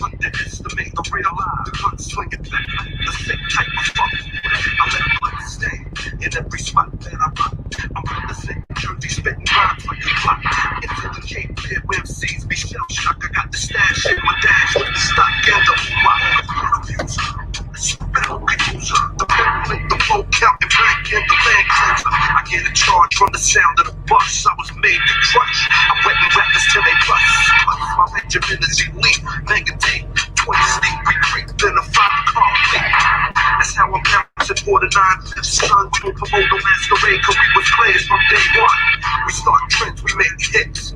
Underestimate the real life, the gun swinging back, the sick type of fuck. I let blood stay in every spot that I rock. I'm representing Jersey, spitting rhymes like a clock. Into the Cape Fear where MCs be shell shocked. I got the stash in my dash with the stock and the the pimp, the flow count and black in the land cleanser. I get a charge from the sound of the bus. I was made to crush. I'm wetting rappers till they bust. My Benjamin is elite, negative. 20 sneak, we creep, then a 5-car leak. That's how I'm bouncing for the 9-5, son. We don't promote no masquerade, cause we was players from day one. We start trends, we make hits.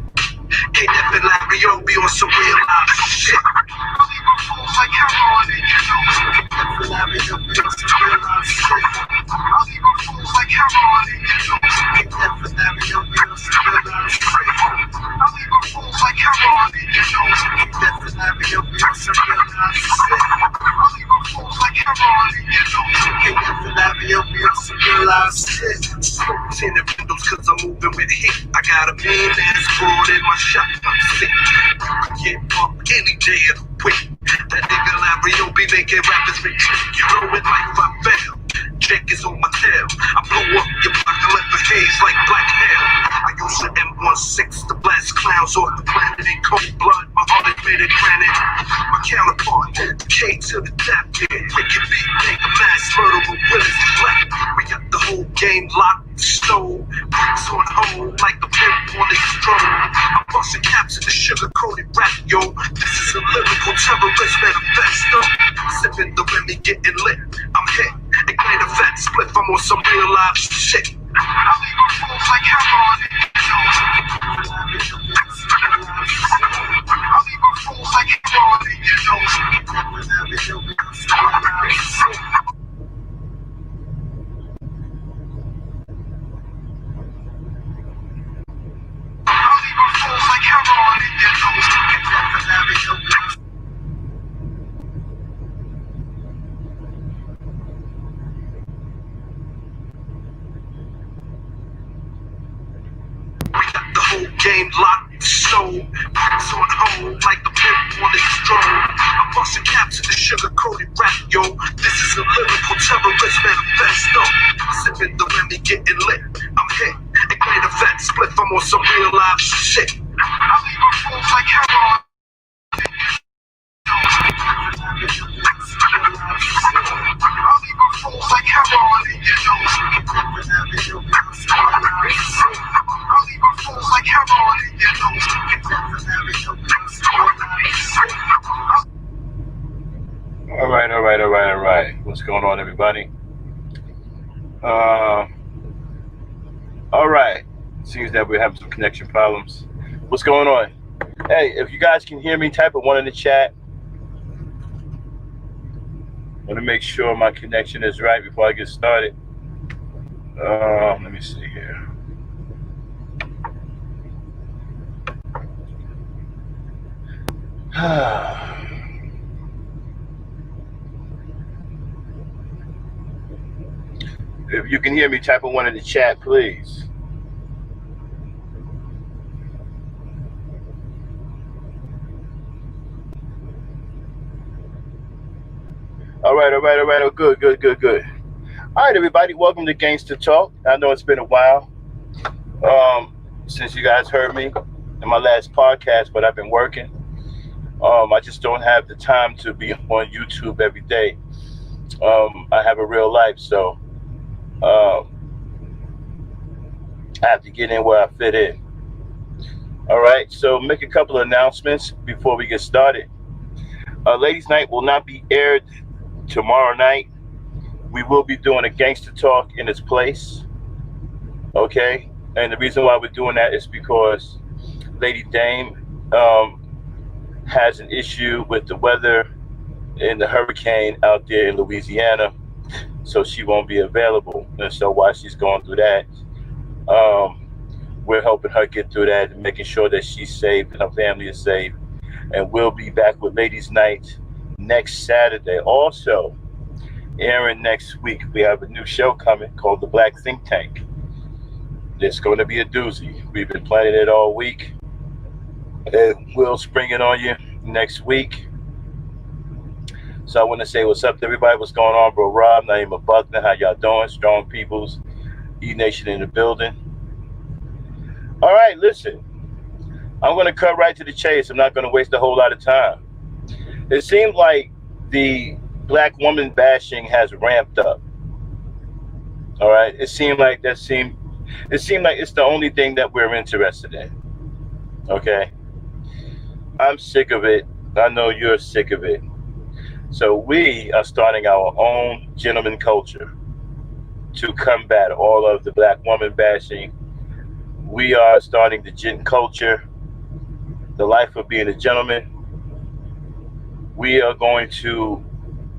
Ain't never Larry O, be on some real life shit. I'll leave my fools like heroin in your nose. Never Larry O, be on some real life shit. I'll leave my fools like heroin in your nose. Never Larry O, be on some real life shit. I'll leave my fools like heroin in your nose. Never Larry O, be on some real life shit. I'll leave my fools like heroin in your nose. Never Larry O, be on some real life shit. Smoke tinted windows cause I'm moving with heat. I got a mean ass broad in my shotgun seat. You could get up any day of the week. That nigga Larry O be making rappers retreat. You know in life I fail. Jake is on my tail. I blow up your block and let the haze like black hair. I use the M16 to blast clowns off the planet in cold blood. My heart is made of granite. My counterpart, the K to the tap, yeah. Wicked beat, make a mass murder with Willis Black. We got the whole game locked. Stole, bricks on hold like the pimp on his stroll. I'm busting caps in the sugar-coated rap, yo. This is a lyrical terrorist manifesto. Sipping the Remy, getting lit. I'm hit. Ignite a fat spliff. I'm on some real life shit. I leave my fools like heroin in your nose. I leave my fools like heroin in your nose. Like heroin in your nose. We got the whole game locked, so bricks on hold like the pimp on his stroll. I'm busting caps in the sugar-coated rap, yo. This is a lyrical terrorist manifesto. Sipping the Remy, getting lit. I'm hit. Ignite a fat spliff. I'm on some real life shit. I leave my fools like heroin. I leave my fools like heroin in your nose. I leave my fools like heroin in your nose. All right. What's going on, everybody? All right. Seems that we're having some connection problems. What's going on? Hey, if you guys can hear me, type a 1 in the chat. I want to make sure my connection is right before I get started. Let me see here. If you can hear me, type a 1 in the chat, please. All right. Oh, good. All right, everybody, welcome to Gangster Talk. I know it's been a while since you guys heard me in my last podcast, but I've been working. I just don't have the time to be on YouTube every day. I have a real life, so I have to get in where I fit in. All right, so make a couple of announcements before we get started. Ladies' Night will not be aired tomorrow night. We will be doing a Gangster Talk in its place. Okay, and the reason why we're doing that is because Lady Dame has an issue with the weather and the hurricane out there in Louisiana, so she won't be available. And so while she's going through that, we're helping her get through that and making sure that she's safe and her family is safe. And we'll be back with Ladies' Night next Saturday. Also, airing next week. We have a new show coming called The Black Think Tank. It's going to be a doozy. We've been planning it all week. And we'll spring it on you next week. So I want to say what's up to everybody. What's going on, bro? Rob, Naima Buckner, how y'all doing? Strong Peoples, E-Nation in the building. All right, listen. I'm going to cut right to the chase. I'm not going to waste a whole lot of time. It seems like the black woman bashing has ramped up. All right. It seemed like it's the only thing that we're interested in. Okay. I'm sick of it. I know you're sick of it. So we are starting our own gentleman culture to combat all of the black woman bashing. We are starting the GentCulture, the life of being a gentleman. We are going to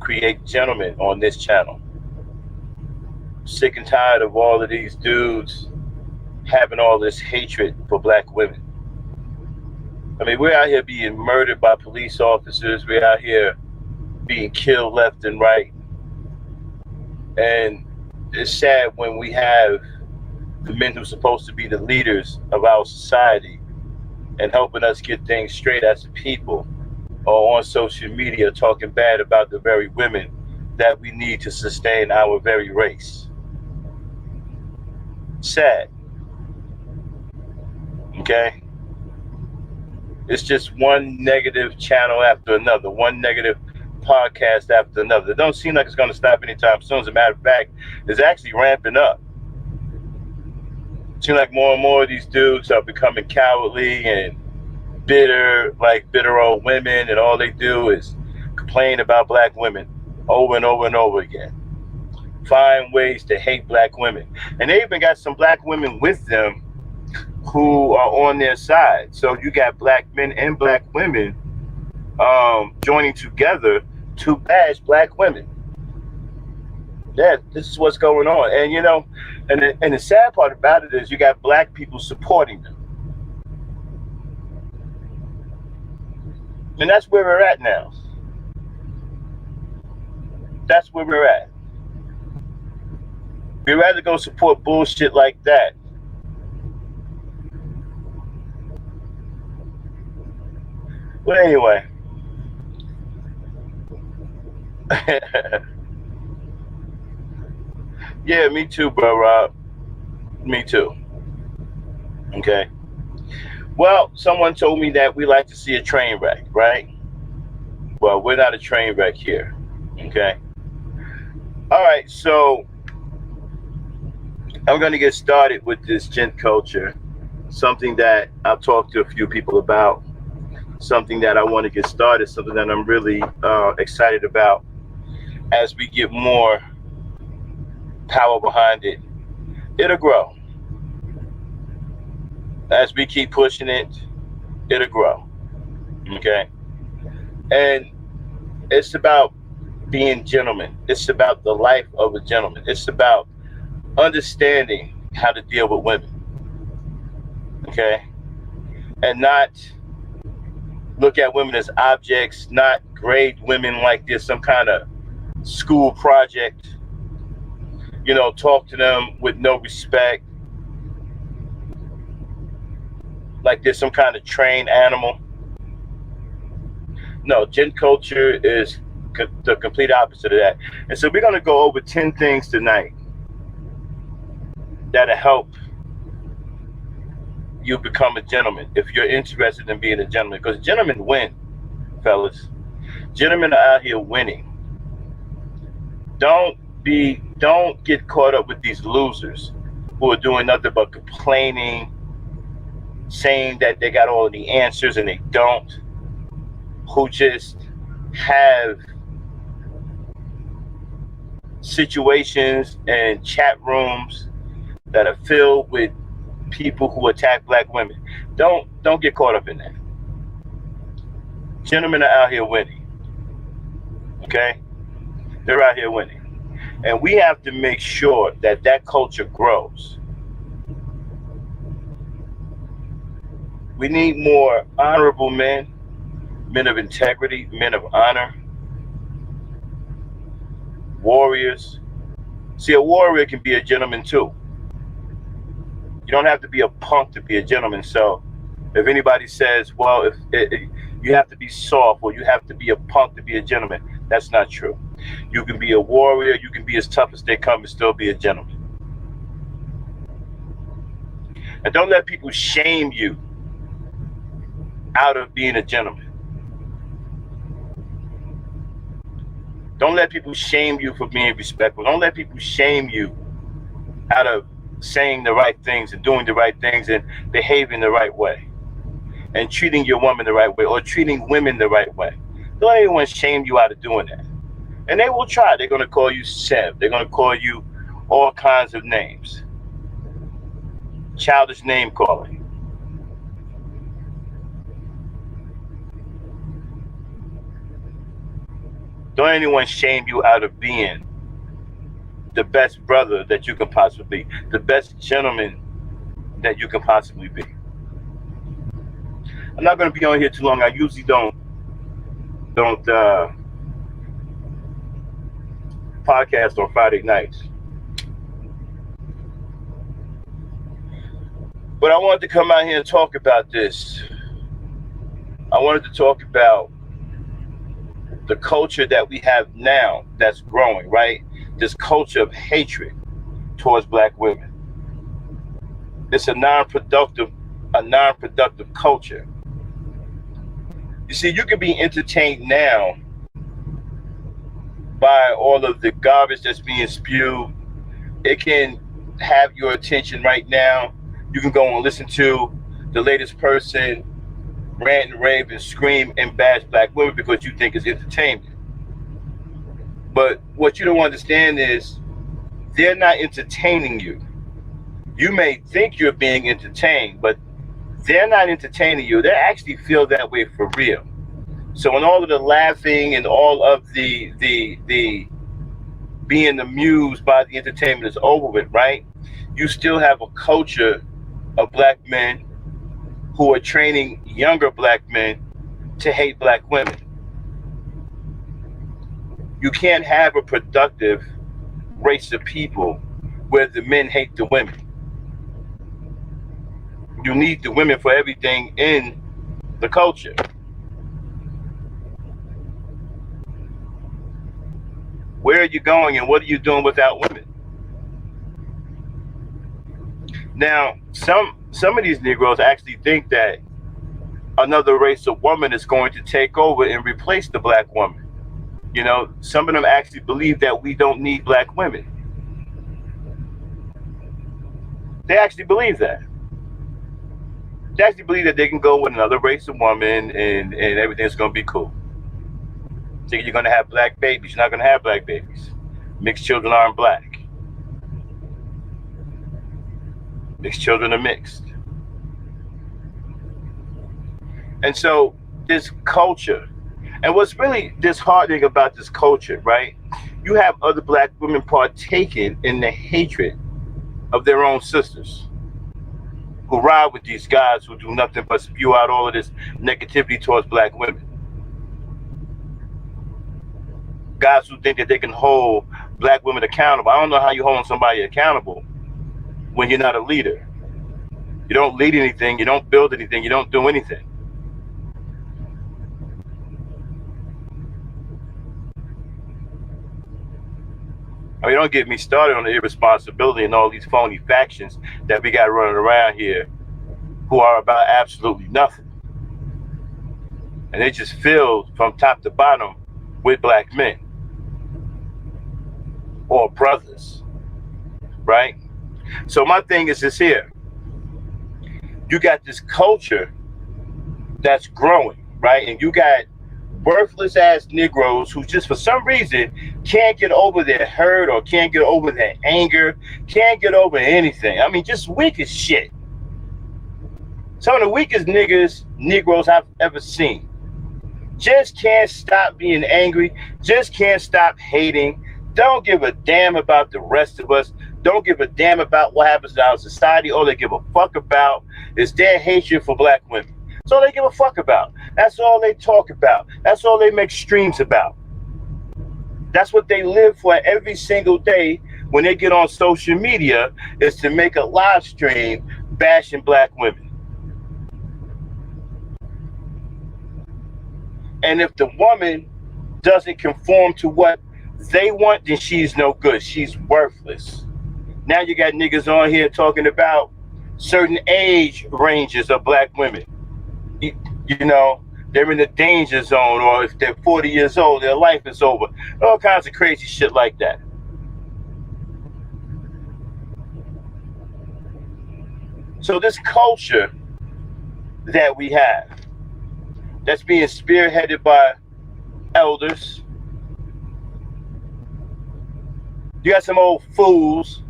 create gentlemen on this channel. Sick and tired of all of these dudes having all this hatred for black women. I mean, we're out here being murdered by police officers. We're out here being killed left and right. And it's sad when we have the men who are supposed to be the leaders of our society and helping us get things straight as a people, or on social media talking bad about the very women that we need to sustain our very race. Sad. Okay? It's just one negative channel after another, one negative podcast after another. It don't seem like it's going to stop anytime soon. As a matter of fact, it's actually ramping up. It seems like more and more of these dudes are becoming cowardly and bitter, like bitter old women, and all they do is complain about black women over and over and over again. Find ways to hate black women. And they even got some black women with them who are on their side. So you got black men and black women joining together to bash black women. Yeah, this is what's going on. And you know, and the sad part about it is you got black people supporting them. And that's where we're at now. That's where we're at. We'd rather go support bullshit like that. But anyway. Yeah, me too, bro, Rob. Me too. Okay. Well, someone told me that we like to see a train wreck, right? Well, we're not a train wreck here. Okay. All right, so I'm going to get started with this GentCulture, something that I've talked to a few people about, something that I want to get started, something that I'm really excited about. As we get more power behind it, it'll grow. As we keep pushing it, it'll grow. Okay? And it's about being gentlemen. It's about the life of a gentleman. It's about understanding how to deal with women. Okay? And not look at women as objects, not grade women like there's some kind of school project. You know, talk to them with no respect, like there's some kind of trained animal. No, GentCulture is the complete opposite of that. And so we're going to go over 10 things tonight that'll help you become a gentleman if you're interested in being a gentleman. Because gentlemen win, fellas. Gentlemen are out here winning. Don't get caught up with these losers who are doing nothing but complaining, saying that they got all the answers and they don't, who just have situations and chat rooms that are filled with people who attack black women. Don't get caught up in that. Gentlemen are out here winning. Okay? They're out here winning. And we have to make sure that that culture grows. We need more honorable men, men of integrity, men of honor, warriors. See, a warrior can be a gentleman too. You don't have to be a punk to be a gentleman. So if anybody says, well, you have to be soft or you have to be a punk to be a gentleman, that's not true. You can be a warrior, you can be as tough as they come and still be a gentleman. And don't let people shame you out of being a gentleman. Don't let people shame you for being respectful. Don't let people shame you out of saying the right things and doing the right things and behaving the right way and treating your woman the right way or treating women the right way. Don't let anyone shame you out of doing that. And they will try. They're going to call you Sev. They're going to call you all kinds of names. Childish name calling. Don't let anyone shame you out of being the best brother that you can possibly be, the best gentleman that you can possibly be. I'm not going to be on here too long. I usually don't podcast on Friday nights. But I wanted to come out here and talk about this. I wanted to talk about the culture that we have now that's growing, right? This culture of hatred towards black women. It's a non-productive culture. You see, you can be entertained now by all of the garbage that's being spewed. It can have your attention right now. You can go and listen to the latest person rant and rave and scream and bash black women because you think it's entertainment. But what you don't understand is they're not entertaining you. You may think you're being entertained, but they're not entertaining you. They actually feel that way for real. So when all of the laughing and all of the being amused by the entertainment is over with, right? You still have a culture of black men who are training younger black men to hate black women. You can't have a productive race of people where the men hate the women. You need the women for everything in the culture. Where are you going and what are you doing without women? Now, some of these Negroes actually think that another race of woman is going to take over and replace the black woman. You know, some of them actually believe that we don't need black women. They actually believe that. They actually believe that they can go with another race of woman and everything's going to be cool. Think you're going to have black babies. You're not going to have black babies. Mixed children aren't black. Mixed children are mixed. And so this culture, and what's really disheartening about this culture, right? You have other black women partaking in the hatred of their own sisters who ride with these guys who do nothing but spew out all of this negativity towards black women. Guys who think that they can hold black women accountable. I don't know how you holding somebody accountable when you're not a leader. You don't lead anything, you don't build anything, you don't do anything. I mean, don't get me started on the irresponsibility and all these phony factions that we got running around here who are about absolutely nothing. And they just filled from top to bottom with black men or brothers, right? So my thing is this here. You got this culture that's growing, right? And you got worthless ass Negroes who just for some reason can't get over their hurt or can't get over their anger, can't get over anything. I mean, just weak as shit. Some of the weakest Negroes I've ever seen. Just can't stop being angry, just can't stop hating, don't give a damn about the rest of us, don't give a damn about what happens in our society. All they give a fuck about is their hatred for black women. That's all they give a fuck about. That's all they talk about. That's all they make streams about. That's what they live for every single day when they get on social media, is to make a live stream bashing black women. And if the woman doesn't conform to what they want, then she's no good. She's worthless. Now you got niggas on here talking about certain age ranges of black women. You know, they're in the danger zone, or if they're 40 years old, their life is over. All kinds of crazy shit like that. So this culture that we have, that's being spearheaded by elders, you got some old fools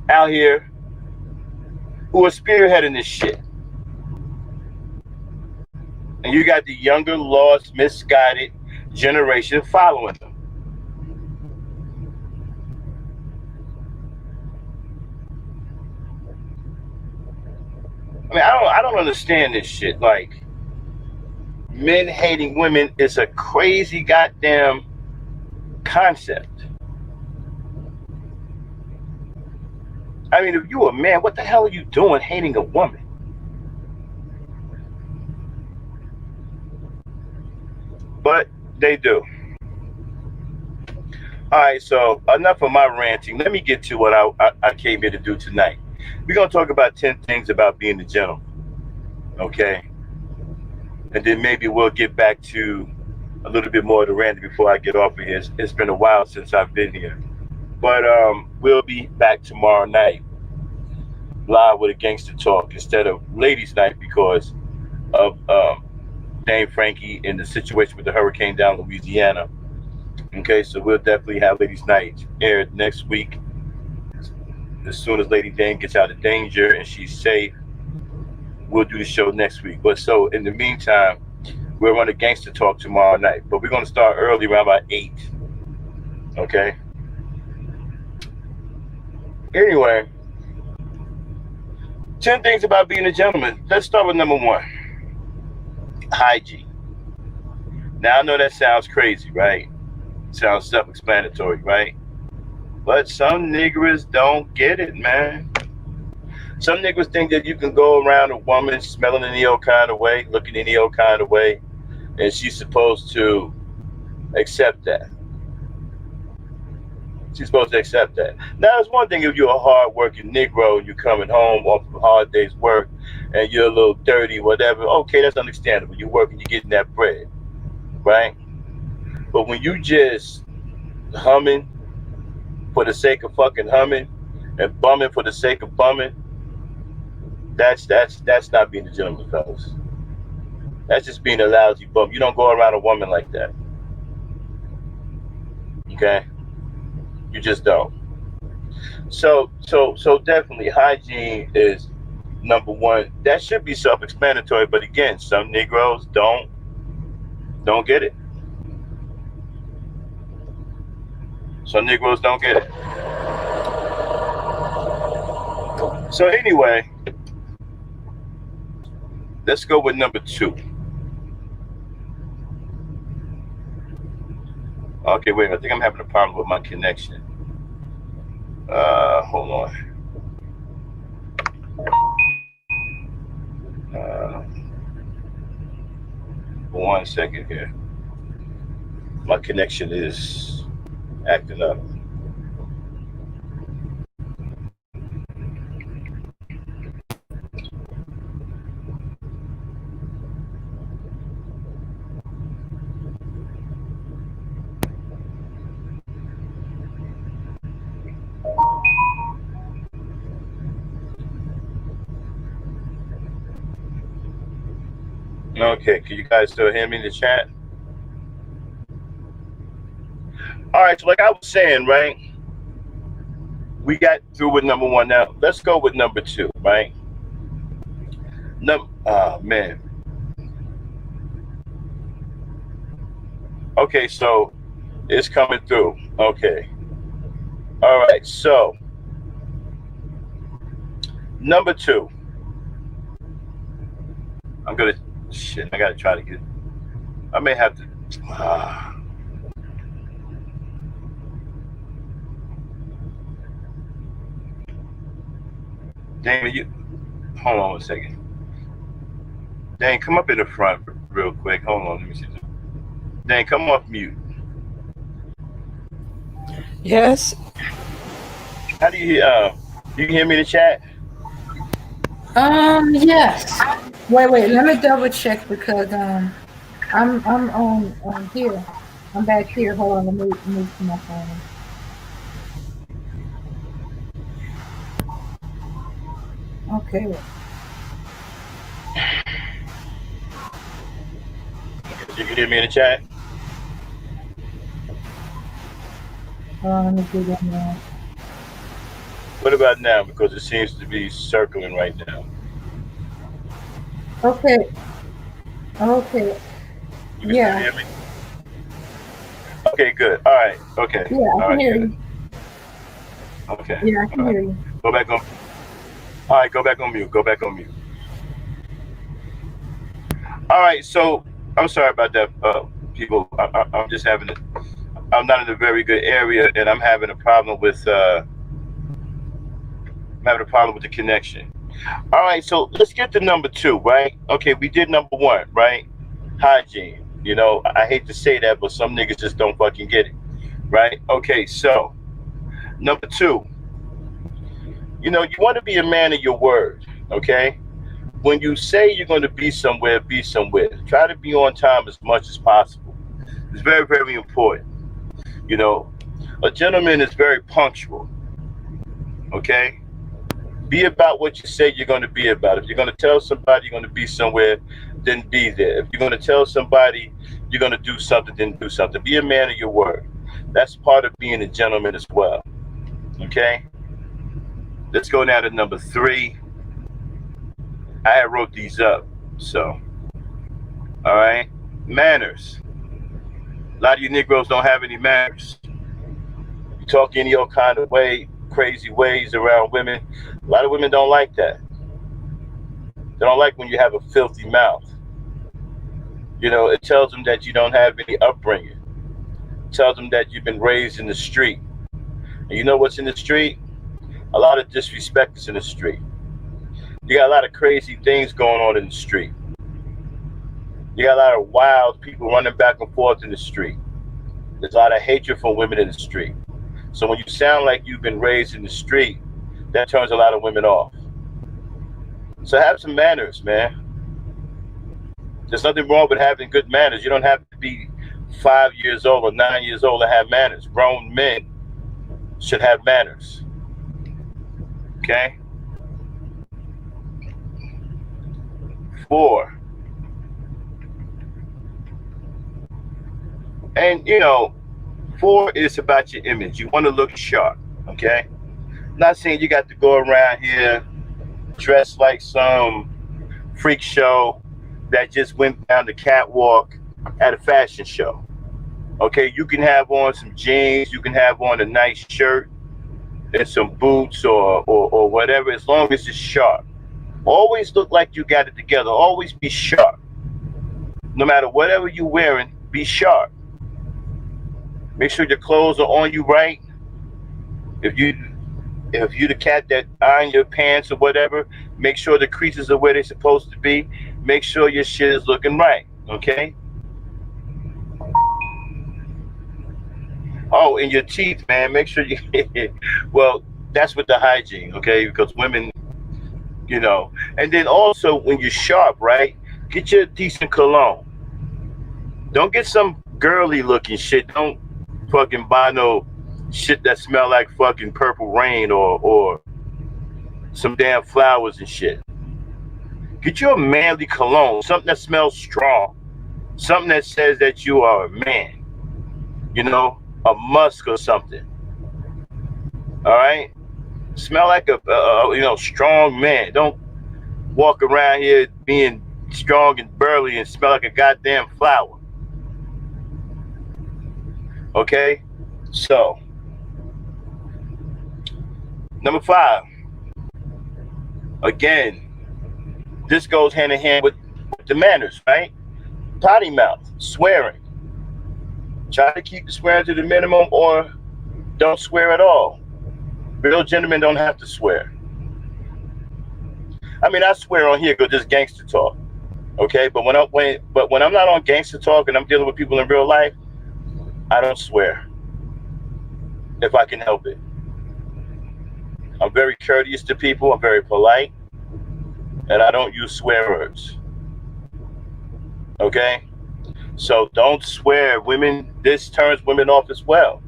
out here who are spearheading this shit. And you got the younger, lost, misguided generation following them. I mean, I don't understand this shit. Like, men hating women is a crazy goddamn concept. I mean, if you a man, what the hell are you doing hating a woman? But they do. All right, so enough of my ranting. Let me get to what I came here to do tonight. We're going to talk about 10 things about being a gentleman, okay? And then maybe we'll get back to a little bit more of the ranting before I get off of here. It's been a while since I've been here. But we'll be back tomorrow night, live with a gangster talk instead of ladies' night because of Dame Frankie and the situation with the hurricane down in Louisiana. Okay, so we'll definitely have ladies' night aired next week. As soon as Lady Dame gets out of danger and she's safe, we'll do the show next week. But so in the meantime, we'll run a gangster talk tomorrow night. But we're going to start early, around about 8. Okay? Anyway, 10 things about being a gentleman. Let's start with number 1. Hygiene. Now, I know that sounds crazy, right? Sounds self-explanatory, right? But some niggers don't get it, man. Some niggers think that you can go around a woman smelling any old kind of way, looking any old kind of way, and she's supposed to accept that. She's supposed to accept that. Now, it's one thing if you're a hard-working Negro and you're coming home off of a hard day's work and you're a little dirty, whatever. Okay, that's understandable. You're working, you're getting that bread, right? But when you just humming for the sake of fucking humming and bumming for the sake of bumming, that's not being a gentleman, fellas. That's just being a lousy bum. You don't go around a woman like that. Okay? You just don't. So definitely hygiene is number 1. That should be self-explanatory, but again, some Negroes don't get it. Some Negroes don't get it. So anyway, let's go with number 2. Okay, wait a minute. I think I'm having a problem with my connection. Hold on. 1 second here. My connection is acting up. Okay, can you guys still hear me in the chat? All right, so like I was saying, right? We got through with number 1. Now, let's go with number 2, right? Oh, man. Okay, so it's coming through. Okay. All right, so number 2. I gotta try to get, I may have to, Damon, you hold on a second. Dang, come up in the front real quick. Hold on, let me see. Dang, come off mute. Yes. How do you hear me in the chat? Yes. Wait. Let me double check because I'm on here. I'm back here. Hold on. Let me move to my phone. Okay. You can hear me in the chat? Hold on. Let me do that now. What about now? Because it seems to be circling right now. Okay. Okay. You can still Yeah. hear me? Okay, good. All right. Okay. Yeah. I All can right, hear good. you. Okay. Yeah. I All can right. hear you. Go back on. All right, go back on mute. Go back on mute. All right, so I'm sorry about that, people. I'm just having I'm not in a very good area, and I'm having a problem with the connection. All right, so let's get to number 2, right? Okay, we did number 1, right? Hygiene. You know, I hate to say that, but some niggas just don't fucking get it, right? Okay, so number 2, you know, you want to be a man of your word, okay? When you say you're going to be somewhere, be somewhere. Try to be on time as much as possible. It's very, very important. You know, a gentleman is very punctual, okay? Be about what you say you're going to be about. If you're going to tell somebody you're going to be somewhere, then be there. If you're going to tell somebody you're going to do something, then do something. Be a man of your word. That's part of being a gentleman as well, okay? Let's go now to number 3. I wrote these up, so, all right? Manners. A lot of you Negroes don't have any manners. You talk any old kind of way, crazy ways around women. A lot of women don't like that. They don't like when you have a filthy mouth. You know, it tells them that you don't have any upbringing. It tells them that you've been raised in the street. And you know what's in the street? A lot of disrespect is in the street. You got a lot of crazy things going on in the street. You got a lot of wild people running back and forth in the street. There's a lot of hatred for women in the street. So when you sound like you've been raised in the street, that turns a lot of women off. So have some manners, man. There's nothing wrong with having good manners. You don't have to be 5 years old or 9 years old to have manners. Grown men should have manners. Okay? 4. And you know, 4 is about your image. You want to look sharp. Okay? Not saying you got to go around here dressed like some freak show that just went down the catwalk at a fashion show. Okay, you can have on some jeans, you can have on a nice shirt and some boots or whatever, as long as it's sharp. Always look like you got it together. Always be sharp. No matter whatever you're wearing, be sharp. Make sure your clothes are on you right. If you the cat that iron your pants or whatever, make sure the creases are where they're supposed to be. Make sure your shit is looking right. Okay. Oh, and your teeth, man. Make sure you. Well, that's with the hygiene, okay? Because women, you know. And then also, when you're sharp, right? Get you a decent cologne. Don't get some girly looking shit. Don't fucking buy no shit that smell like fucking purple rain or some damn flowers and shit. Get you a manly cologne, something that smells strong, something that says that you are a man. You know, a musk or something. All right. Smell like a strong man. Don't walk around here being strong and burly and smell like a goddamn flower. Okay? So, number 5. Again, this goes hand in hand with the manners, right? Potty mouth, swearing. Try to keep the swearing to the minimum or don't swear at all. Real gentlemen don't have to swear. I mean, I swear on here, because this gangster talk. Okay, but when I'm not on gangster talk and I'm dealing with people in real life, I don't swear if I can help it. I'm very courteous to people. I'm very polite, and I don't use swear words. Okay, so don't swear. Women, this turns women off as well.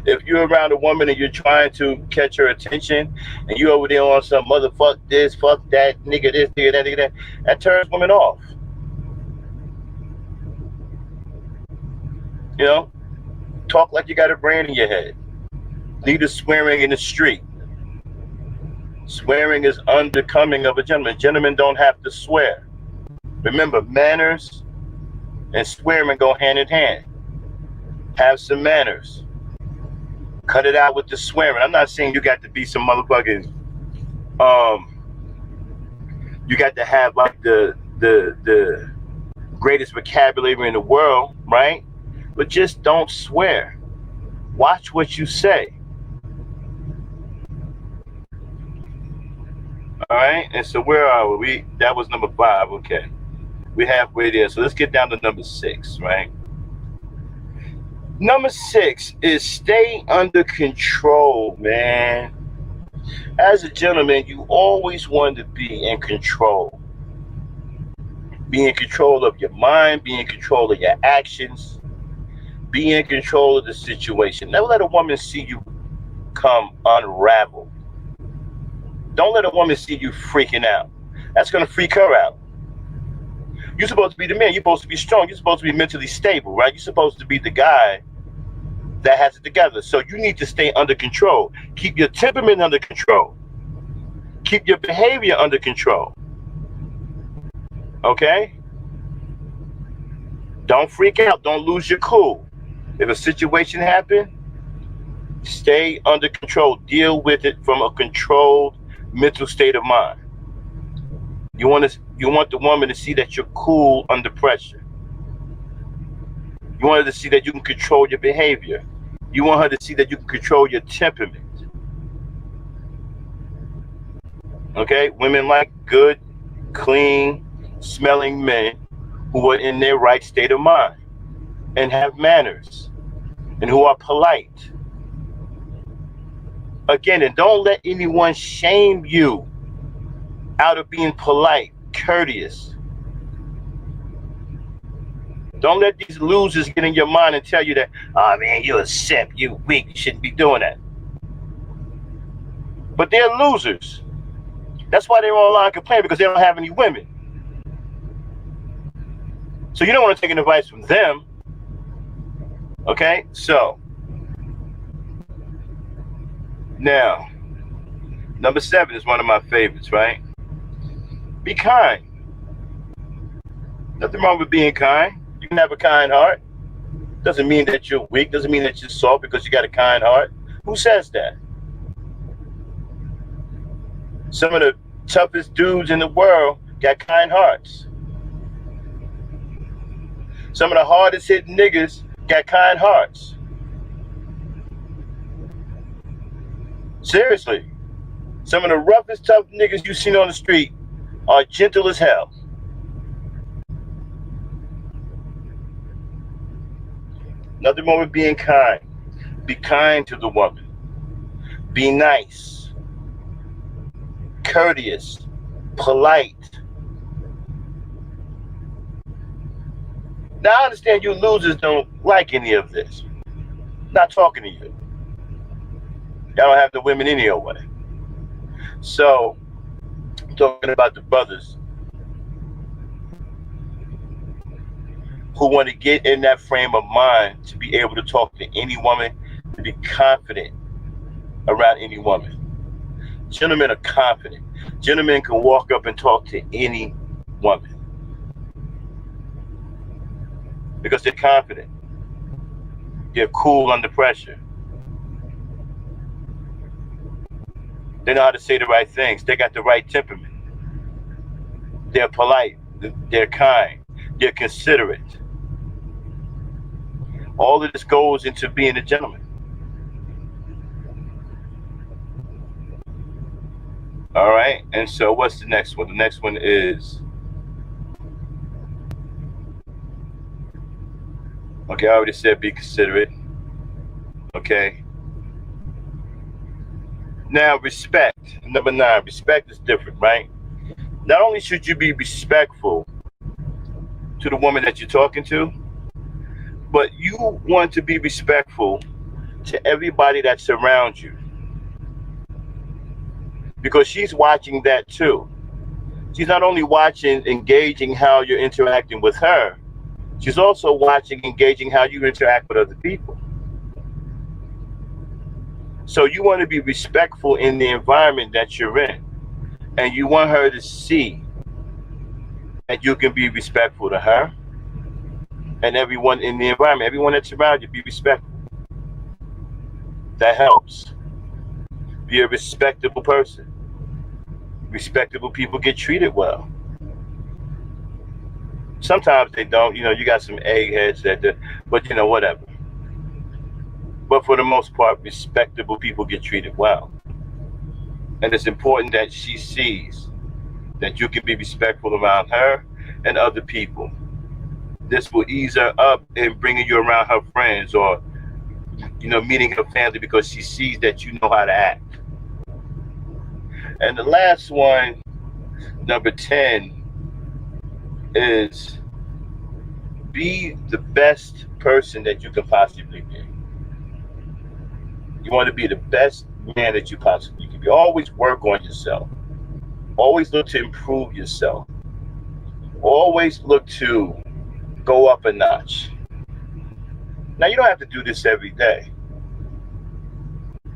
If you're around a woman and you're trying to catch her attention, and you over there on some motherfuck this, fuck that, nigga this, nigga that, that turns women off. You know, talk like you got a brain in your head. Leave the swearing in the street. Swearing is unbecoming of a gentleman. Gentlemen don't have to swear. Remember, manners and swearing go hand in hand. Have some manners. Cut it out with the swearing. I'm not saying you got to be some motherfucking you got to have like the greatest vocabulary in the world, right? But just don't swear. Watch what you say. All right, and so where are we? That was number 5. Okay, we're halfway there. So let's get down to number 6, right? Number 6 is stay under control, man. As a gentleman, you always want to be in control. Be in control of your mind, be in control of your actions, be in control of the situation. Never let a woman see you come unraveled. Don't let a woman see you freaking out. That's going to freak her out. You're supposed to be the man. You're supposed to be strong. You're supposed to be mentally stable, right? You're supposed to be the guy that has it together. So you need to stay under control. Keep your temperament under control. Keep your behavior under control. Okay? Don't freak out. Don't lose your cool. If a situation happens, stay under control. Deal with it from a controlled mental state of mind. You want the woman to see that you're cool under pressure. You want her to see that you can control your behavior. You want her to see that you can control your temperament. Okay? Women like good, clean, smelling men who are in their right state of mind and have manners and who are polite. Again, and don't let anyone shame you out of being polite, courteous. Don't let these losers get in your mind and tell you that, oh man, you're a simp, you weak, you shouldn't be doing that. But they're losers. That's why they're online complaining, because they don't have any women. So you don't want to take any advice from them. Okay, so now number 7 is one of my favorites, right? Be kind. Nothing wrong with being kind. You can have a kind heart. Doesn't mean that you're weak. Doesn't mean that you're soft because you got a kind heart. Who says that? Some of the toughest dudes in the world got kind hearts. Some of the hardest hitting niggas got kind hearts. Seriously. Some of the roughest, tough niggas you've seen on the street are gentle as hell. Nothing wrong with being kind. Be kind to the woman. Be nice. Courteous. Polite. Now I understand you losers don't like any of this. Not talking to you. Y'all don't have the women in your way. So, I'm talking about the brothers who want to get in that frame of mind to be able to talk to any woman, to be confident around any woman. Gentlemen are confident. Gentlemen can walk up and talk to any woman because they're confident. They're cool under pressure. They know how to say the right things. They got the right temperament. They're polite. They're kind. They're considerate. All of this goes into being a gentleman. All right. And so what's the next one? The next one is, okay, I already said be considerate. Okay. Now respect. Number 9, respect is different, right? Not only should you be respectful to the woman that you're talking to, but you want to be respectful to everybody that surrounds you, because she's watching that too. She's not only watching, engaging how you're interacting with her, she's also watching, engaging how you interact with other people. So you want to be respectful in the environment that you're in, and you want her to see that you can be respectful to her and everyone in the environment, everyone that's around you. Be respectful. That helps. Be a respectable person. Respectable people get treated well. Sometimes they don't. You got some eggheads that do, but whatever. But for the most part, respectable people get treated well. And it's important that she sees that you can be respectful around her and other people. This will ease her up in bringing you around her friends, or meeting her family, because she sees that you know how to act. And the last one, number 10, is be the best person that you can possibly be. You want to be the best man that you possibly can be. Always work on yourself. Always look to improve yourself. Always look to go up a notch. Now, you don't have to do this every day.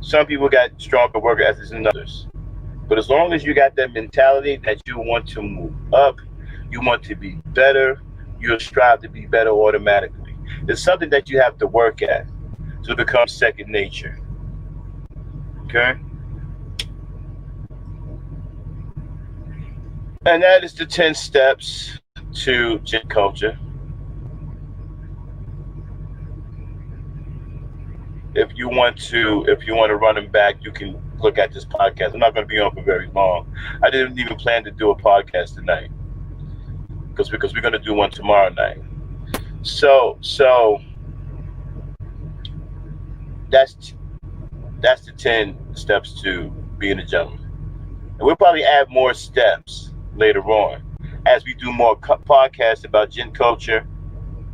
Some people got stronger work ethics than others. But as long as you got that mentality that you want to move up, you want to be better, you'll strive to be better automatically. It's something that you have to work at to become second nature. Okay? And that is the 10 steps to GentCulture. If you want to run them back, you can look at this podcast. I'm not going to be on for very long. I didn't even plan to do a podcast tonight, because we're going to do one tomorrow night. So that's the 10 steps to being a gentleman. And we'll probably add more steps later on as we do more podcasts about GentCulture.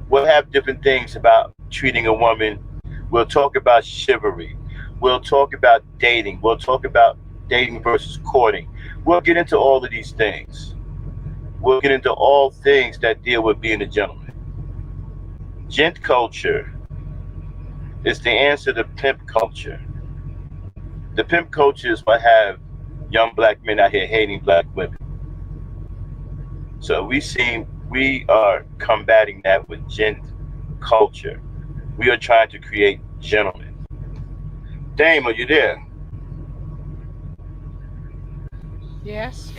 We'll have different things about treating a woman. We'll talk about chivalry. We'll talk about dating. We'll talk about dating versus courting. We'll get into all of these things. We'll get into all things that deal with being a gentleman. GentCulture is the answer to pimp culture. The pimp culture is what have young black men out here hating black women. So we are combating that with GentCulture. We are trying to create gentlemen. Dame, are you there? Yes.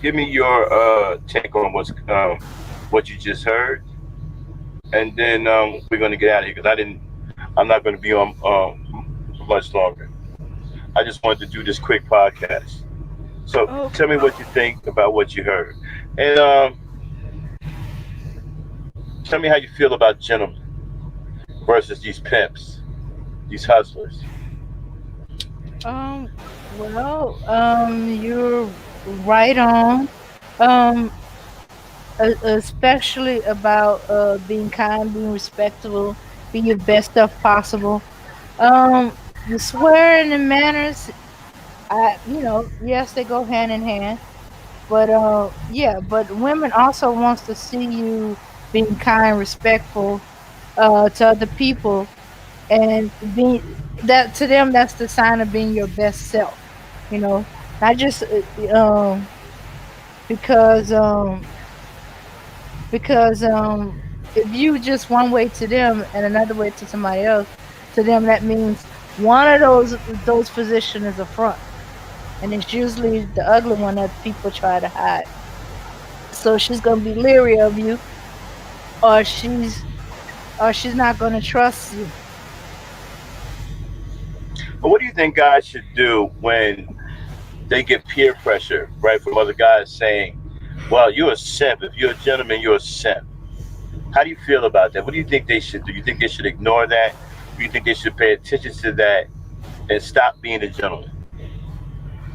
Give me your take on what you just heard, and then we're gonna get out of here, because I'm not gonna be on much longer. I just wanted to do this quick podcast. So Oh, tell me what you think about what you heard, and tell me how you feel about gentlemen versus these pimps, these hustlers. um, you're right on. Um, Especially about being kind, being respectable, be your best stuff possible. The swearing and manners, yes, they go hand in hand. But yeah, but women also wants to see you being kind, respectful to other people, and being that to them, that's the sign of being your best self. You know, not just because because if you just one way to them and another way to somebody else, to them that means one of those positions is a front, and it's usually the ugly one that people try to hide. So she's gonna be leery of you, or she's not gonna trust you. But what do you think guys should do when they get peer pressure, right, from other guys saying, well, you're a simp. If you're a gentleman, you're a simp. How do you feel about that? What do you think they should do? You think they should ignore that? Do you think they should pay attention to that and stop being a gentleman?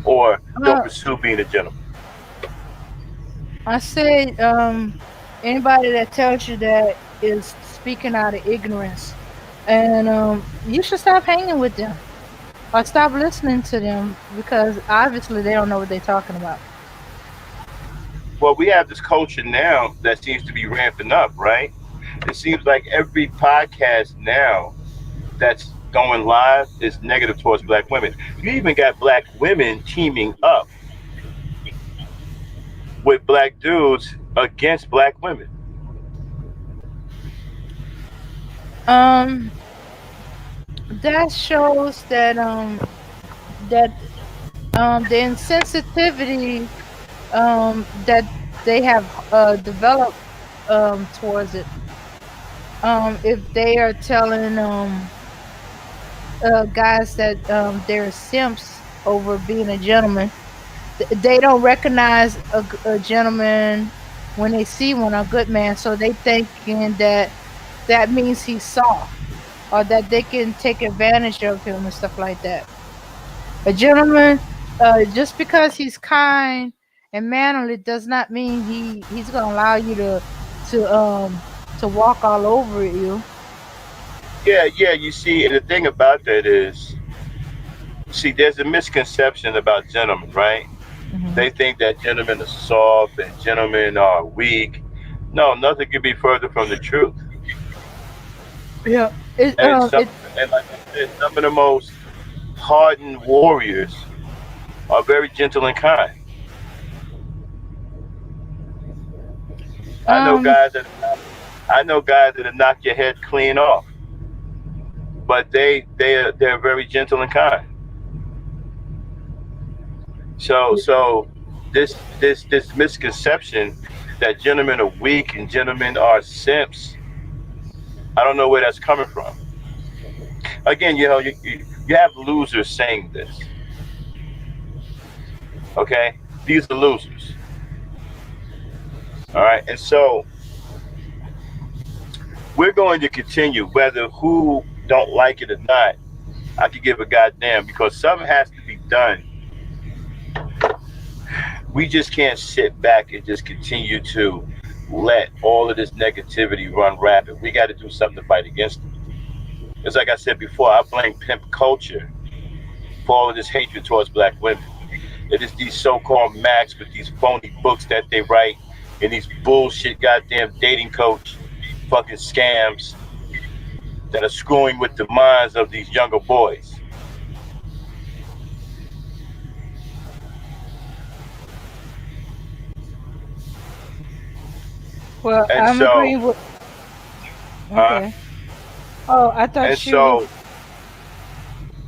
Or don't Uh, pursue being a gentleman? I say anybody that tells you that is speaking out of ignorance, and you should stop hanging with them or stop listening to them because obviously they don't know what they're talking about. Well, we have this culture now that seems to be ramping up, right? It seems like every podcast now that's going live is negative towards black women. You even got black women teaming up with black dudes against black women. Um, that shows that that the insensitivity that they have developed towards it. If they are telling guys that they're simps over being a gentleman, they don't recognize a gentleman when they see one, a good man. So they thinking that that means he's soft or that they can take advantage of him and stuff like that. A gentleman, just because he's kind and mannerly, does not mean he's gonna allow you to to walk all over you. Yeah, yeah, you see, and the thing about that is, see, there's a misconception about gentlemen, right? Hmm. They think that gentlemen are soft and gentlemen are weak. No, nothing could be further from the truth. Yeah. It And some, it and like I said, some of the most hardened warriors are very gentle and kind. I know um guys that I know guys that have knocked your head clean off, but they're very gentle and kind. So this misconception that gentlemen are weak and gentlemen are simps, I don't know where that's coming from. Again, you have losers saying this. Okay, these are losers. All right, and so we're going to continue whether who don't like it or not. I could give a goddamn because something has to be done. We just can't sit back and just continue to let all of this negativity run rapid. We got to do something to fight against it. It's like I said before, I blame pimp culture for all of this hatred towards black women. It is these so-called Macs with these phony books that they write and these bullshit goddamn dating coach fucking scams that are screwing with the minds of these younger boys. well, And I'm so, agreeing with. uh, Okay. Oh, I and thought you. so,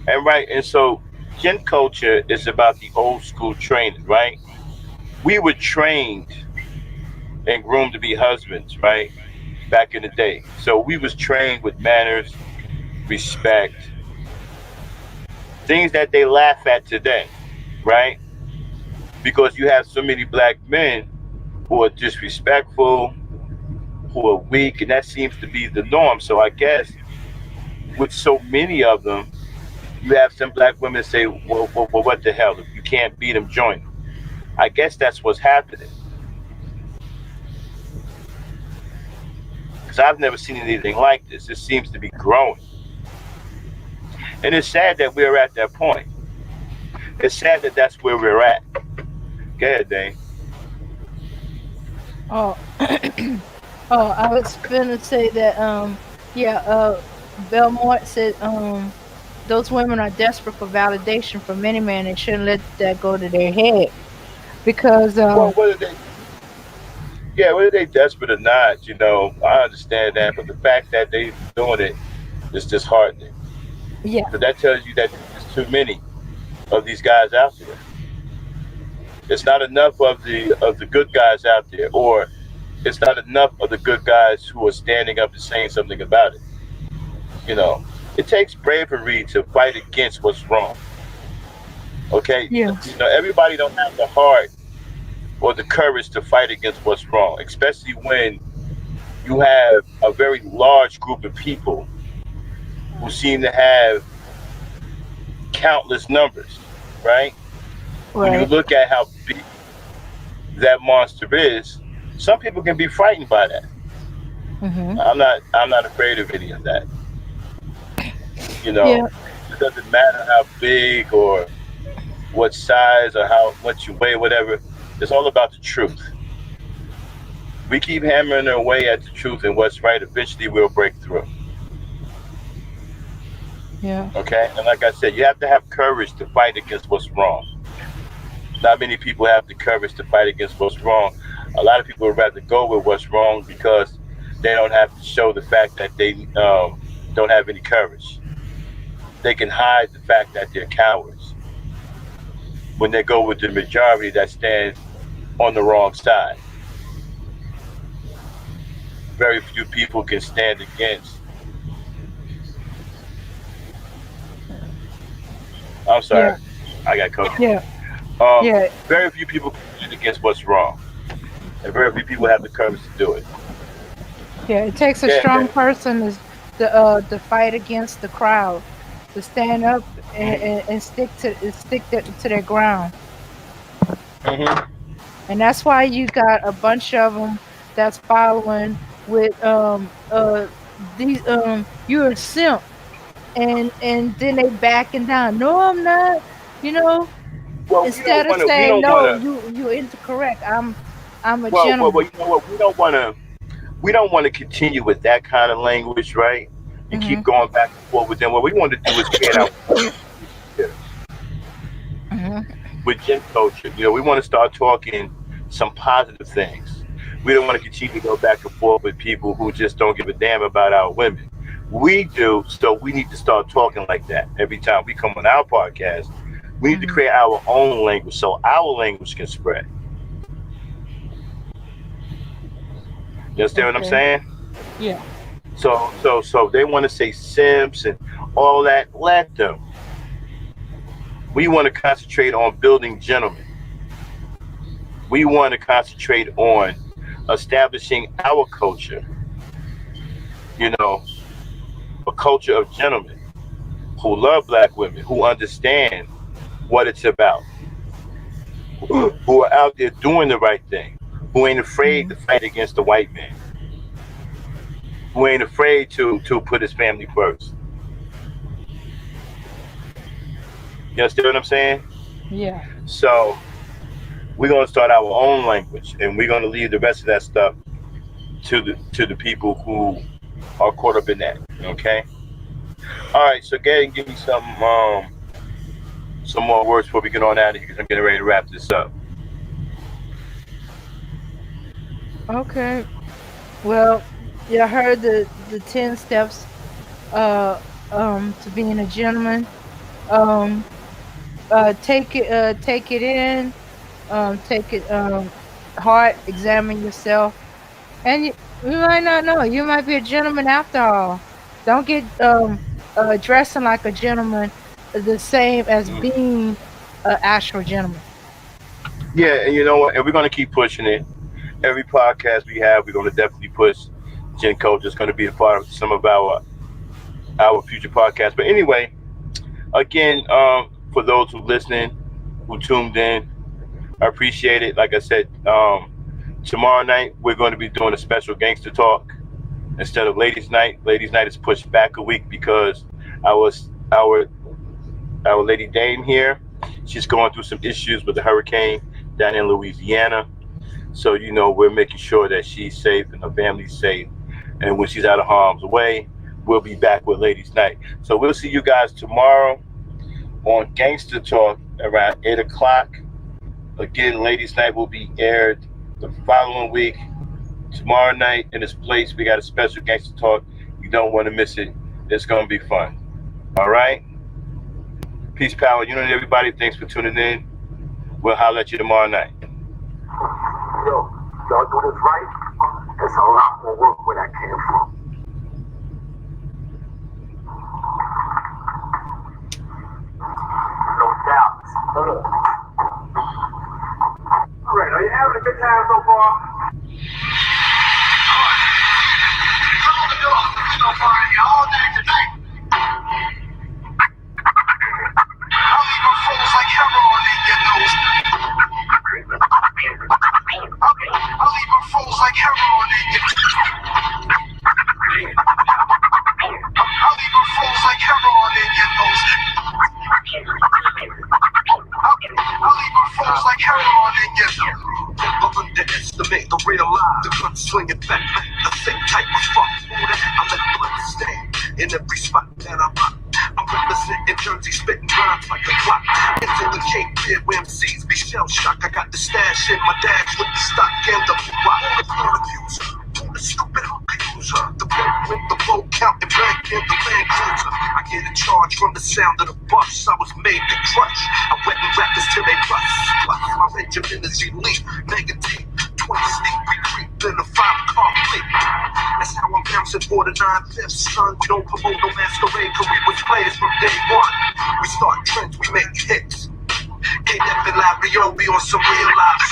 and right, and so, Gen culture is about the old school training, right? We were trained and groomed to be husbands, right? Back in the day. So we was trained with manners, respect, things that they laugh at today, right? Because you have so many black men who are disrespectful, who are weak, and that seems to be the norm. So I guess with so many of them, you have some black women say, well, what the hell? If you can't beat them, join them. I guess that's what's happening. Because I've never seen anything like this. It seems to be growing. And it's sad that we're at that point. It's sad that that's where we're at. Go ahead, Dane. Oh, oh, I was gonna say that. Yeah. Belmont said. Those women are desperate for validation from many men and shouldn't let that go to their head because Well, whether they desperate or not, I understand that. But the fact that they doing it is disheartening. yeah. Because that tells you that there's too many of these guys out there. It's not enough of the good guys out there, or it's not enough of the good guys who are standing up and saying something about it. You know, it takes bravery to fight against what's wrong. Okay, Yes. everybody don't have the heart or the courage to fight against what's wrong, especially when you have a very large group of people who seem to have countless numbers, right? When you Right. look at how big that monster is, some people can be frightened by that. Mhm. I'm not afraid of any of that. You know, Yeah. it doesn't matter how big or what size or how much you weigh, whatever. It's all about the truth. We keep hammering away at the truth and what's right. Eventually, we'll break through. Yeah. Okay, and like I said, you have to have courage to fight against what's wrong. Not many people have the courage to fight against what's wrong. A lot of people would rather go with what's wrong because they don't have to show the fact that they don't have any courage. They can hide the fact that they're cowards when they go with the majority that stands on the wrong side. Very few people can stand against. I'm sorry, Yeah. I got coached. Yeah. Um, Yeah. Very few people can stand against what's wrong, and very few people have the courage to do it. Yeah. It takes a Yeah, strong man. person to fight against the crowd, to stand up and stick to their ground. Hmm. And that's why you got a bunch of them that's following with these you're a simp, and then they backing down. No, I'm not. You know, Well, we don't instead of want to. We saying don't want no, to. you incorrect. I'm a Well, gentleman. you know what? We don't want to. We don't want to continue with that kind of language, right? And keep Mhm. going back and forth with them. What we want to do is create our here Mhm. with Gen Culture. We want to start talking some positive things. We don't want to continue to go back and forth with people who just don't give a damn about our women. We do, so we need to start talking like that every time we come on our podcast. We need to Mhm. create our own language so our language can spread. You understand what I'm Okay. saying? Yeah. So they want to say simps and all that. Let them. We want to concentrate on building gentlemen. We want to concentrate on establishing our culture. You know, a culture of gentlemen who love black women, who understand what it's about, who are out there doing the right thing, who ain't afraid to Mhm. fight against the white man, who ain't afraid to put his family first. You understand what I'm saying? Yeah. So we're gonna start our own language, and we're gonna leave the rest of that stuff to the people who are caught up in that. Okay. All right. So go ahead and give me some more words before we get on out of here because I'm getting ready to wrap this up. Okay. Well, you heard the 10 steps uh to being a gentleman. Um take it in, take it heart, examine yourself, and you might not know, you might be a gentleman after all. Don't get dressing like a gentleman the same as Mm. being an actual gentleman. Yeah, and you know what? And we're gonna keep pushing it. Every podcast we have, we're gonna definitely push. Gen Culture is gonna be a part of some of our future podcasts. But anyway, again, for those who listening, who tuned in, I appreciate it. Like I said, tomorrow night we're going to be doing a special gangster talk instead of ladies' night. Ladies' night is pushed back a week because our our lady Dame here, she's going through some issues with the hurricane down in Louisiana. So we're making sure that she's safe and her family's safe. And when she's out of harm's way, we'll be back with ladies' night. So we'll see you guys tomorrow on Gangster Talk around 8 o'clock. Again, ladies' night will be aired the following week. Tomorrow night in this place, we got a special Gangster Talk. You don't want to miss it. It's going to be fun. All right? Peace, power, unity, everybody. Thanks for tuning in. We'll holler at you tomorrow night. Yo, y'all do this right, it's a lot more work where that came from. No doubt. Alright, are you having a good time so far? Come on the door. We gonna party all night tonight. I'll leave my froze like heroin in your nose. I'll leave my froze like heroin in your I'll leave my froze like heroin in your nose. I'll leave my froze like heroin in your nose. Never underestimate the real life. The gun swinging back, the same type of fuck. I let blood stand in every spot that I'm at. I'm representing Jersey, spitting rhymes like a clock. Into the Cape Fear where MCs be shell shocked. I got the stash in my dash with the stock and the rock. All the abuser, all the stupid hooker user. The bed with the low counting blank in the Land Cruiser. I get a charge from the sound of the bus. I was made to crush. I wet and rappers till they bust. Plus, my regiment is elite, negative. 20 sneak, we creep in a 5-car fleet. That's how I'm bouncing for the 9/5, son. We don't promote no masquerade, cause we was players from day one. We start trends, we make hits. KF and Larry O, we on some real life.